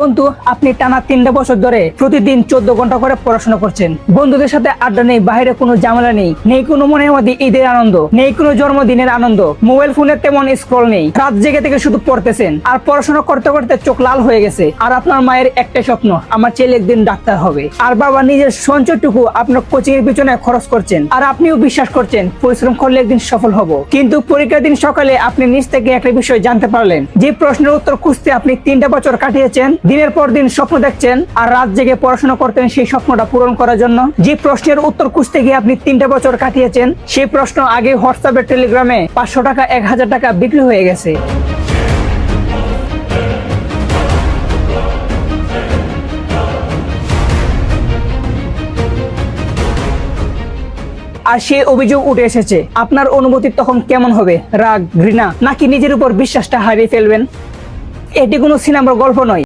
বন্ধু, আপনি টানা 3টা বছর ধরে প্রতিদিন 14 ঘন্টা করে পড়াশোনা করছেন। বন্ধুদের সাথে আড্ডা নেই, বাইরে কোনো ঝামেলা নেই, নেই কোনো মনের মধ্যে ঈদের আনন্দ, নেই কোনো জন্মদিনের আনন্দ, মোবাইল ফোনের তেমন স্ক্রল নেই, রাত জেগে থেকে শুধু পড়তেছেন আর পড়াশোনা করতে করতে চোখ লাল হয়ে গেছে। আর আপনার মায়ের একটাই স্বপ্ন, আমার ছেলে একদিন ডাক্তার হবে। আর বাবা নিজের সঞ্চয়টুকু আপনার কোচিং এর পিছনে খরচ করছেন, আর আপনিও বিশ্বাস করছেন পরিশ্রম করলে একদিন সফল হব। কিন্তু পরীক্ষার দিন সকালে আপনি নিজ থেকে একটা বিষয় জানতে পারলেন, যে প্রশ্নের উত্তর খুঁজতে আপনি 3টা বছর কাটিয়েছেন, দিনের পর দিন স্বপ্ন দেখছেন আর রাত জেগে পড়াশোনা করতেন সেই স্বপ্নটা পূরণ করার জন্য। যে প্রশ্নের উত্তর খুঁজতে গিয়ে আপনি 3টা বছর কাটিয়েছেন, সেই প্রশ্ন আগে হোয়াটসঅ্যাপে টেলিগ্রামে 500 টাকা 1000 টাকা বিক্রি হয়ে গেছে। আর সেই অভিযোগ উঠে এসেছে, আপনার অনুভূতি তখন কেমন হবে? রাগ, ঘৃণা, নাকি নিজের উপর বিশ্বাসটা হারিয়ে ফেলবেন? এটি কোনো সিনেমার গল্প নয়।